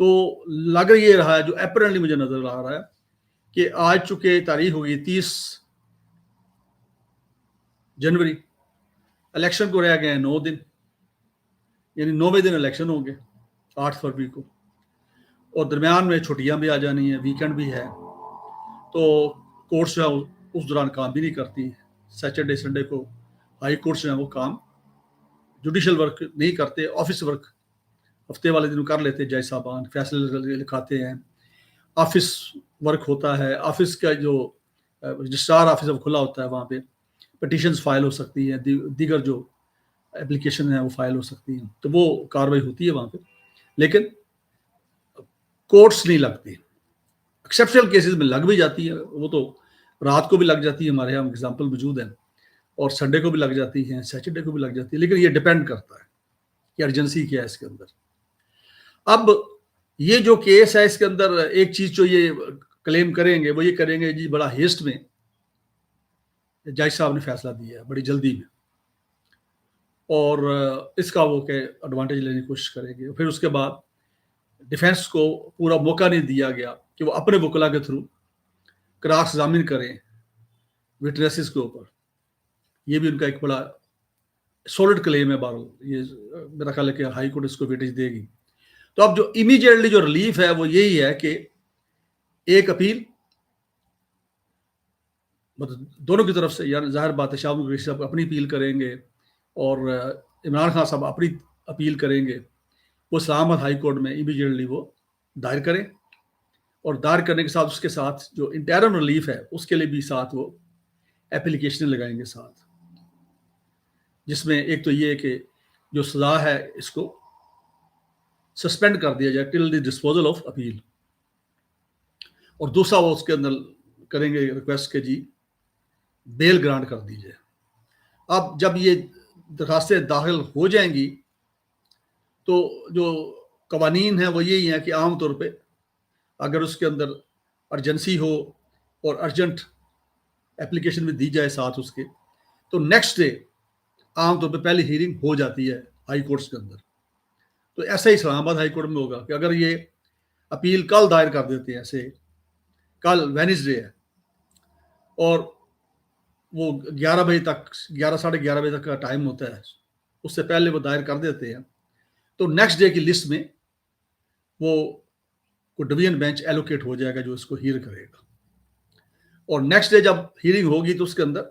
تو لگ یہ رہا ہے، جو اپیرنٹلی مجھے نظر آ رہا ہے کہ آج چونکہ تاریخ ہوگی 30 جنوری، الیکشن کو رہ گئے ہیں 9 دن، یعنی 9ویں دن الیکشن ہوں گے 8 فروری کو، اور درمیان میں چھٹیاں بھی آ جانی ہیں، ویکینڈ بھی ہے، تو کورٹس جو ہے اس دوران کام بھی نہیں کرتی. سیٹرڈے سنڈے کو ہائی کورٹس جو ہیں وہ کام جوڈیشل ورک نہیں کرتے، آفس ورک ہفتے والے دن کر لیتے، جج صاحبان فیصلے لکھاتے ہیں، آفس ورک ہوتا ہے، آفس کا جو رجسٹرار آفس اب کھلا ہوتا ہے وہاں پہ پٹیشنز فائل ہو سکتی ہیں، دیگر جو اپلیکیشن ہیں وہ فائل ہو سکتی ہیں، تو وہ کاروائی ہوتی ہے وہاں پہ، لیکن کورٹس نہیں لگتی. ایکسیپشنل کیسز میں لگ بھی جاتی ہے، وہ تو رات کو بھی لگ جاتی ہے، ہمارے یہاں اگزامپل موجود ہیں، اور سنڈے کو بھی لگ جاتی ہیں، سیٹرڈے کو بھی لگ جاتی ہے، لیکن یہ ڈیپینڈ کرتا ہے کہ ارجنسی کیا ہے اس کے اندر. اب یہ جو کیس ہے اس کے اندر ایک چیز جو یہ کلیم کریں گے وہ یہ کریں گے جی بڑا ہیسٹ میں جج صاحب نے فیصلہ دیا ہے، بڑی جلدی میں، اور اس کا وہ کہ ایڈوانٹیج لینے کی کوشش کریں گے. پھر اس کے بعد ڈیفینس کو پورا موقع نہیں دیا گیا کہ وہ اپنے وکلا کے تھرو کراس ایگزامن کریں وٹنسز کے اوپر. یہ بھی ان کا ایک بڑا سولڈ کلیم ہے. بہرحال یہ میرا خیال ہے کہ ہائی کورٹ اس کو ویٹیج دے گی. تو اب جو امیڈیٹلی جو ریلیف ہے وہ یہی ہے کہ ایک اپیل دونوں کی طرف سے، یعنی ظاہر بات ہے شاہ قریشی صاحب اپنی اپیل کریں گے اور عمران خان صاحب اپنی اپیل کریں گے، وہ اسلام آباد ہائی کورٹ میں امیڈیٹلی وہ دائر کریں، اور دائر کرنے کے ساتھ اس کے ساتھ جو انٹرم ریلیف ہے اس کے لیے بھی ساتھ وہ اپلیکیشن لگائیں گے ساتھ، جس میں ایک تو یہ کہ جو سزا ہے اس کو سسپینڈ کر دیا جائے ٹل دی ڈسپوزل آف اپیل، اور دوسرا وہ اس کے اندر کریں گے ریکویسٹ کہ جی بیل گرانٹ کر دیجیے. اب جب یہ درخواستیں داخل ہو جائیں گی تو جو قوانین ہیں وہ یہی ہیں کہ عام طور پہ اگر اس کے اندر ارجنسی ہو اور ارجنٹ اپلیکیشن میں دی جائے ساتھ اس کے، تو نیکسٹ ڈے عام طور پہ پہلی ہیئرنگ ہو جاتی ہے ہائی کورٹس کے اندر. تو ایسا ہی اسلام آباد ہائی کورٹ میں ہوگا کہ اگر یہ اپیل کل دائر کر دیتے ہیں، ایسے کل وینسڈے ہے اور وہ 11 بجے تک 11 ساڑھے 11 بجے تک کا ٹائم ہوتا ہے، اس سے پہلے وہ دائر کر دیتے ہیں، تو نیکسٹ ڈے کی لسٹ میں وہ ڈویژن بینچ ایلوکیٹ ہو جائے گا جو اس کو ہیئر کرے گا. اور نیکسٹ ڈے جب ہیئرنگ ہوگی تو اس کے اندر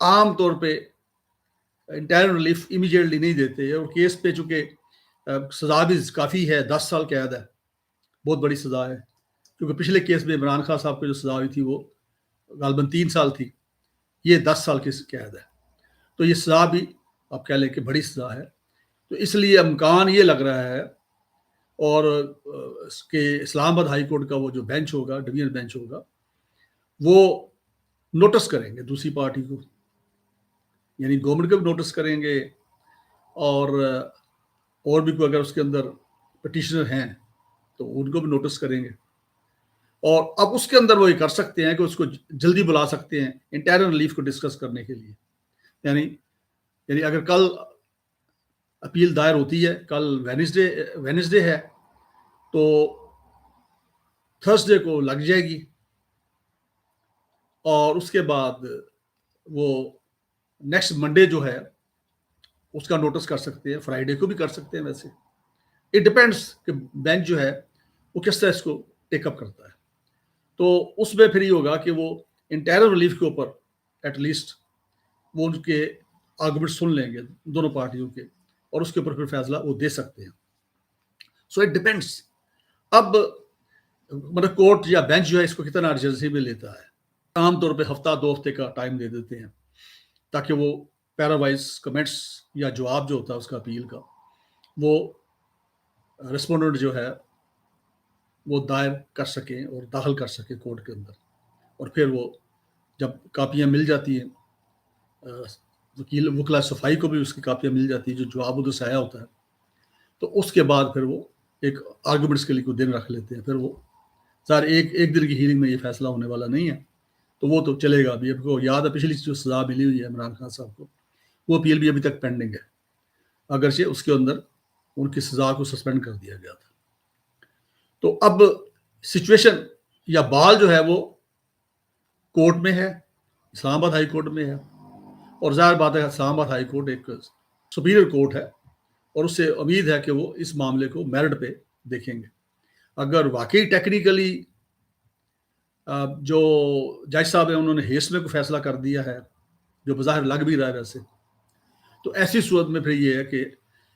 عام طور پہ انٹرم ریلیف امیڈیٹلی نہیں دیتے، اور کیس پہ چونکہ سزا بھی کافی ہے، 10 سال قید ہے، بہت بڑی سزا ہے، کیونکہ پچھلے کیس میں عمران خان صاحب کو جو سزا ہوئی تھی وہ غالباً 3 سال تھی، یہ 10 سال کی قید ہے. تو یہ سزا بھی آپ کہہ لیں کہ بڑی سزا ہے. تو اس لیے امکان یہ لگ رہا ہے اور کہ اسلام آباد ہائی کورٹ کا وہ جو بینچ ہوگا، ڈویژن بینچ ہوگا، وہ نوٹس کریں گے دوسری پارٹی کو، یعنی گورنمنٹ کو بھی نوٹس کریں گے، اور بھی کوئی اگر اس کے اندر پٹیشنر ہیں تو ان کو بھی نوٹس کریں گے. اور اب اس کے اندر وہ یہ کر سکتے ہیں کہ اس کو جلدی بلا سکتے ہیں انٹرم ریلیف کو ڈسکس کرنے کے لیے. یعنی اگر کل اپیل دائر ہوتی ہے، کل وینسڈے ہے، تو تھرسڈے کو لگ جائے گی، اور اس کے بعد وہ نیکسٹ منڈے جو ہے اس کا نوٹس کر سکتے ہیں، فرائیڈے کو بھی کر سکتے ہیں. ویسے اٹ ڈپینڈس کہ بینچ جو ہے وہ کس طرح اس کو ٹیک اپ کرتا ہے. تو اس میں پھر یہ ہوگا کہ وہ انٹرم ریلیف کے اوپر ایٹ لیسٹ وہ ان کے آرگومنٹ سن لیں گے دونوں پارٹیوں کے، اور اس کے اوپر پھر فیصلہ وہ دے سکتے ہیں. سو اٹ ڈپینڈس اب مطلب کورٹ یا بینچ جو ہے اس کو کتنا ارجنسی میں لیتا ہے. عام طور پہ ہفتہ 2 ہفتے کا ٹائم دے دیتے ہیں تاکہ وہ پیرا وائز کمنٹس یا جواب جو ہوتا ہے اس کا اپیل کا وہ رسپونڈنٹ جو ہے وہ دائر کر سکیں اور داخل کر سکیں کورٹ کے اندر. اور پھر وہ جب کاپیاں مل جاتی ہیں وکلا صفائی کو بھی اس کی کاپیاں مل جاتی ہیں جو جواب ادھر سے آیا ہوتا ہے، تو اس کے بعد پھر وہ ایک آرگومنٹس کے لیے کوئی دن رکھ لیتے ہیں. پھر وہ ظاہر ایک دن کی ہیئرنگ میں یہ فیصلہ ہونے والا نہیں ہے، تو وہ تو چلے گا. ابھی کو یاد ہے پچھلی جو سزا ملی ہوئی ہے عمران خان صاحب کو، وہ اپیل بھی ابھی تک پینڈنگ ہے، اگرچہ اس کے اندر ان کی سزا کو سسپینڈ کر دیا گیا تھا. تو اب سچویشن یا بال جو ہے وہ کورٹ میں ہے، اسلام آباد ہائی کورٹ میں ہے، اور ظاہر بات ہے اسلام آباد ہائی کورٹ ایک سپیریئر کورٹ ہے، اور اس سے امید ہے کہ وہ اس معاملے کو میرٹ پہ دیکھیں گے۔ اگر واقعی ٹیکنیکلی جو جج صاحب ہیں انہوں نے ہیس میں کوئی فیصلہ کر دیا ہے جو بظاہر لگ بھی رہا ہے ویسے، تو ایسی صورت میں پھر یہ ہے کہ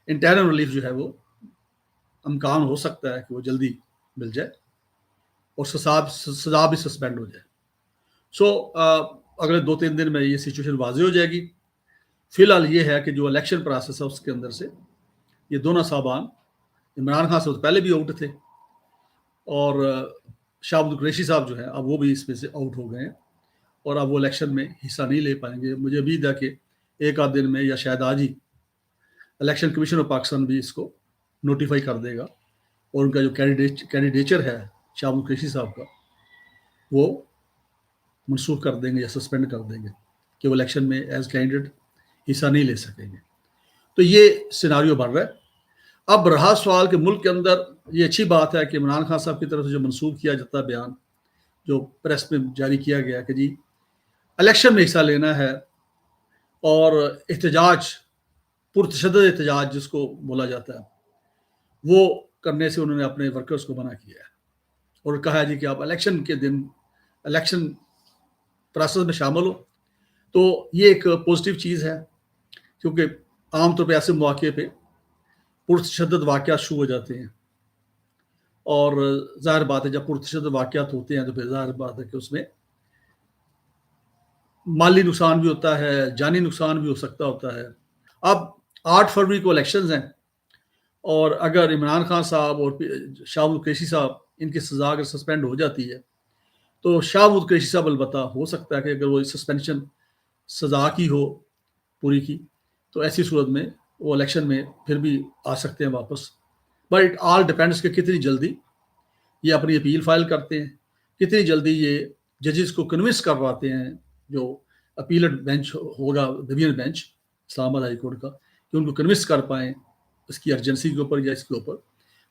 انٹرنل ریلیف جو ہے وہ امکان ہو سکتا ہے کہ وہ جلدی مل جائے اور سزا بھی سسپینڈ ہو جائے۔ سو اگلے 2-3 دن میں یہ سچویشن واضح ہو جائے گی۔ فی الحال یہ ہے کہ جو الیکشن پروسیس ہے اس کے اندر سے یہ دونوں صاحبان عمران خان سے پہلے بھی آؤٹ تھے، اور شاہد قریشی صاحب جو ہے اب وہ بھی اس میں سے آؤٹ ہو گئے ہیں، اور اب وہ الیکشن میں حصہ نہیں لے پائیں گے۔ مجھے امید ہے کہ ایک آدھ دن میں یا شاید آج ہی الیکشن کمیشن آف پاکستان بھی اس کو نوٹیفائی کر دے گا، اور ان کا جو کینڈیڈیچر ہے شاہد قریشی صاحب کا وہ منسوخ کر دیں گے یا سسپینڈ کر دیں گے کہ وہ الیکشن میں ایز کینڈیڈیٹ حصہ نہیں لے سکیں گے۔ تو یہ سیناریو بن رہا ہے۔ اب رہا سوال کہ ملک کے اندر یہ اچھی بات ہے کہ عمران خان صاحب کی طرف سے جو منسوخ کیا جاتا ہے بیان جو پریس میں جاری کیا گیا کہ جی الیکشن میں حصہ لینا ہے، اور احتجاج پرتشدد احتجاج جس کو بولا جاتا ہے وہ کرنے سے انہوں نے اپنے ورکرز کو منع کیا ہے، اور کہا ہے جی کہ آپ الیکشن کے دن الیکشن پروسیس میں شامل ہو۔ تو یہ ایک پازیٹیو چیز ہے، کیونکہ عام طور پہ ایسے مواقع پہ پرتشدد واقعات شروع ہو جاتے ہیں، اور ظاہر بات ہے جب پرتشدد واقعات ہوتے ہیں تو پھر ظاہر بات ہے کہ اس میں مالی نقصان بھی ہوتا ہے، جانی نقصان بھی ہو سکتا ہوتا ہے۔ اب 8 فروری کو الیکشنز ہیں، اور اگر عمران خان صاحب اور شاہد قریشی صاحب ان کی سزا اگر سسپینڈ ہو جاتی ہے تو شاہد قریشی صاحب البتہ ہو سکتا ہے کہ اگر وہ سسپینشن سزا کی ہو پوری کی تو ایسی صورت میں وہ الیکشن میں پھر بھی آ سکتے ہیں واپس۔ بٹ اٹ آل ڈپینڈس کہ کتنی جلدی یہ اپنی اپیل فائل کرتے ہیں، کتنی جلدی یہ ججز کو کنونس کرواتے ہیں جو اپیلٹ بینچ ہوگا، ڈویژن بینچ اسلام آباد ہائی کورٹ کا، کہ ان کو کنونس کر پائیں اس کی ارجنسی کے اوپر یا اس کے اوپر،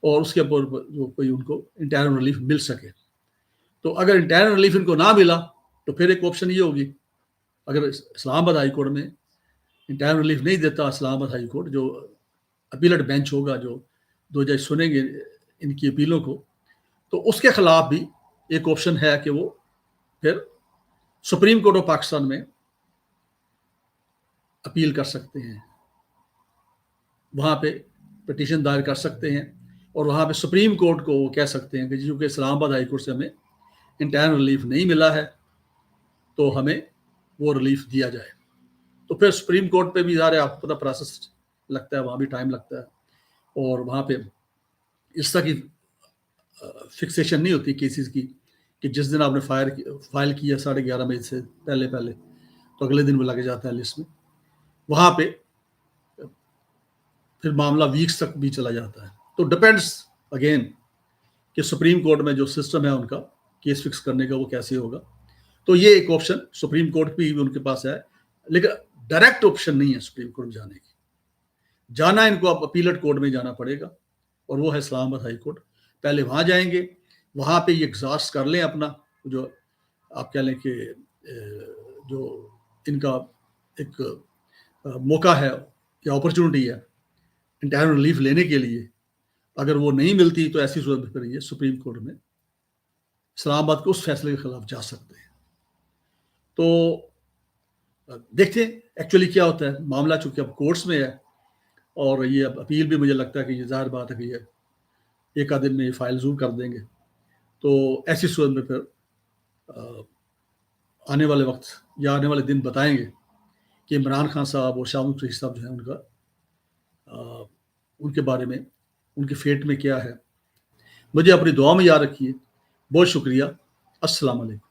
اور اس کے اوپر جو کوئی ان کو انٹرنل ریلیف مل سکے۔ تو اگر انٹرنل ریلیف ان کو نہ ملا تو پھر ایک آپشن یہ ہوگی، اگر اسلام آباد ہائی کورٹ میں انٹرنل ریلیف نہیں دیتا اسلام آباد ہائی کورٹ، جو اپیلٹ بینچ ہوگا جو 2 جج سنیں گے ان کی اپیلوں کو، تو اس کے خلاف بھی ایک آپشن ہے کہ وہ پھر سپریم کورٹ آف پاکستان میں اپیل کر سکتے ہیں، وہاں پہ پٹیشن دائر کر سکتے ہیں، اور وہاں پہ سپریم کورٹ کو وہ کہہ سکتے ہیں کہ چونکہ اسلام آباد ہائی کورٹ سے ہمیں انٹرنل ریلیف نہیں ملا ہے تو ہمیں وہ ریلیف دیا جائے۔ تو پھر سپریم کورٹ پہ بھی ظاہر ہے آپ کو پتہ پروسیس لگتا ہے، وہاں بھی ٹائم لگتا ہے، اور وہاں پہ اس طرح کی فکسیشن نہیں ہوتی کیسز کی کہ جس دن آپ نے فائل کیا 11:30 بجے سے پہلے تو اگلے دن وہ لگ جاتا ہے لسٹ میں۔ وہاں پہ پھر معاملہ ویکس تک بھی چلا جاتا ہے۔ تو ڈپینڈس اگین کہ سپریم کورٹ میں جو سسٹم ہے ان کا کیس فکس کرنے کا وہ کیسے ہوگا۔ تو یہ ایک آپشن سپریم کورٹ بھی ان کے پاس ہے، لیکن ڈائریکٹ آپشن نہیں ہے سپریم کورٹ میں جانے کی۔ جانا ان کو اب اپیلٹ کورٹ میں جانا پڑے گا، اور وہ ہے اسلام آباد ہائی کورٹ۔ پہلے وہاں جائیں گے، وہاں پہ یہ ایگزاسٹ کر لیں اپنا جو آپ کہہ لیں کہ جو ان کا ایک موقع ہے یا اپرچونٹی ہے انٹرنل ریلیف لینے کے لیے، اگر وہ نہیں ملتی تو ایسی صورت میں پھر یہ سپریم کورٹ میں اسلام آباد کے اس فیصلے کے خلاف جا سکتے ہیں۔ تو دیکھتے ہیں ایکچولی کیا ہوتا ہے معاملہ، چونکہ اب کورٹس میں ہے، اور یہ اب اپیل بھی مجھے لگتا ہے کہ یہ ظاہر بات ہے کہ یہ ایک آدھ دن میں یہ فائل ضرور کر دیں گے۔ تو ایسی صورت میں پھر آنے والے وقت یا آنے والے دن بتائیں گے کہ عمران خان صاحب اور شاہد قریشی صاحب جو ہیں ان کے بارے میں ان کے فیٹ میں کیا ہے۔ مجھے اپنی دعا میں یاد رکھیے۔ بہت شکریہ۔ السلام علیکم۔